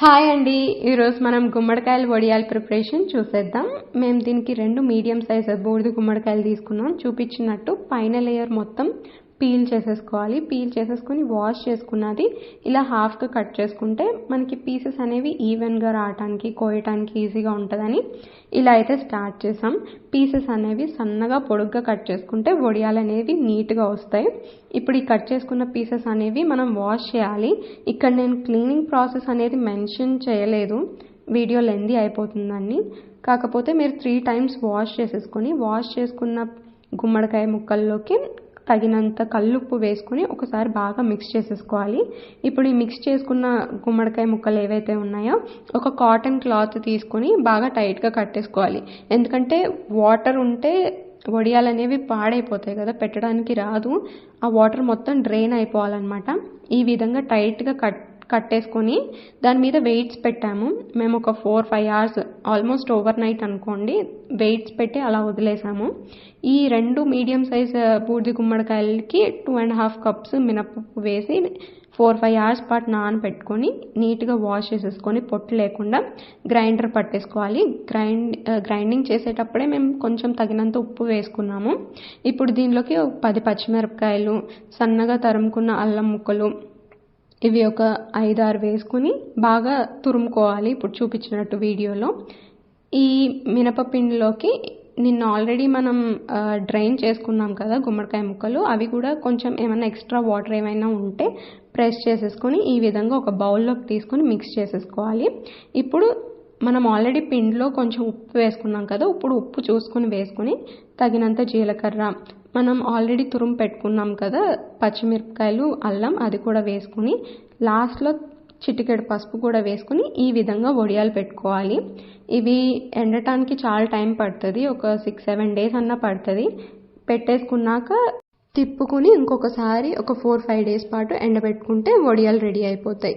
Hi అండి, ఈరోజు మనం గుమ్మడికాయల వడియాల ప్రిపరేషన్ చూసేద్దాం. మేము దీనికి 2 మీడియం సైజ్ బూడిద గుమ్మడికాయలు తీసుకున్నాం. చూపించినట్టు పైన లేయర్ మొత్తం పీల్ చేసేసుకోవాలి. పీల్ చేసేసుకొని వాష్ చేసుకున్నది ఇలా హాఫ్గా కట్ చేసుకుంటే మనకి పీసెస్ అనేవి ఈవెన్గా రావడానికి కోయటానికి ఈజీగా ఉంటుందని ఇలా అయితే స్టార్ట్ చేసాం. పీసెస్ అనేవి సన్నగా పొడుగ్గా కట్ చేసుకుంటే వడియాలు అనేవి నీట్గా వస్తాయి. ఇప్పుడు ఈ కట్ చేసుకున్న పీసెస్ అనేవి మనం వాష్ చేయాలి. ఇక్కడ నేను క్లీనింగ్ ప్రాసెస్ అనేది మెన్షన్ చేయలేదు, వీడియో లెందీ అయిపోతుందని. కాకపోతే మీరు 3 times వాష్ చేసేసుకొని వాష్ చేసుకున్న గుమ్మడికాయ ముక్కల్లోకి తగినంత కల్లుప్పు వేసుకొని ఒకసారి బాగా మిక్స్ చేసేసుకోవాలి. ఇప్పుడు ఈ మిక్స్ చేసుకున్న గుమ్మడికాయ ముక్కలు ఏవైతే ఉన్నాయో ఒక కాటన్ క్లాత్ తీసుకొని బాగా టైట్గా కట్టేసుకోవాలి. ఎందుకంటే వాటర్ ఉంటే వడియాలు అనేవి పాడైపోతాయి కదా, పెట్టడానికి రాదు. ఆ వాటర్ మొత్తం డ్రైన్ అయిపోవాలన్నమాట. ఈ విధంగా టైట్గా కట్టేసుకొని దాని మీద వెయిట్స్ పెట్టాము. మేము ఒక 4-5 hours ఆల్మోస్ట్ ఓవర్ నైట్ అనుకోండి వెయిట్స్ పెట్టి అలా వదిలేసాము. ఈ 2 మీడియం సైజ్ బూడిద గుమ్మడికాయలకి 2.5 cups మినపప్పు వేసి 4-5 hours పాటు నానబెట్టుకొని నీట్గా వాష్ చేసేసుకొని పొట్టు లేకుండా గ్రైండర్ పట్టేసుకోవాలి. గ్రైండింగ్ చేసేటప్పుడే మేము కొంచెం తగినంత ఉప్పు వేసుకున్నాము. ఇప్పుడు దీనిలోకి 10 పచ్చిమిరపకాయలు, సన్నగా తరుముకున్న అల్లం ముక్కలు, ఇవి ఒక 5-6 వేసుకుని బాగా తురుముకోవాలి. ఇప్పుడు చూపించినట్టు వీడియోలో ఈ మినపపిండిలోకి నిన్న ఆల్రెడీ మనం డ్రైన్ చేసుకున్నాం కదా గుమ్మడికాయ ముక్కలు, అవి కూడా కొంచెం ఏమైనా ఎక్స్ట్రా వాటర్ ఏమైనా ఉంటే ప్రెస్ చేసేసుకొని ఈ విధంగా ఒక బౌల్లోకి తీసుకొని మిక్స్ చేసేసుకోవాలి. ఇప్పుడు మనం ఆల్రెడీ పిండిలో కొంచెం ఉప్పు వేసుకున్నాం కదా, ఇప్పుడు ఉప్పు చూసుకొని వేసుకొని తగినంత జీలకర్ర, మనం ఆల్రెడీ తురుము పెట్టుకున్నాం కదా పచ్చిమిరపకాయలు, అల్లం, అది కూడా వేసుకుని లాస్ట్లో చిటికెడు పసుపు కూడా వేసుకుని ఈ విధంగా వడియాలు పెట్టుకోవాలి. ఇవి ఎండటానికి చాలా టైం పడుతుంది, ఒక 6-7 days అన్నా పడుతుంది. పెట్టేసుకున్నాక తిప్పుకుని ఇంకొకసారి ఒక 4-5 days పాటు ఎండబెట్టుకుంటే వడియాలు రెడీ అయిపోతాయి.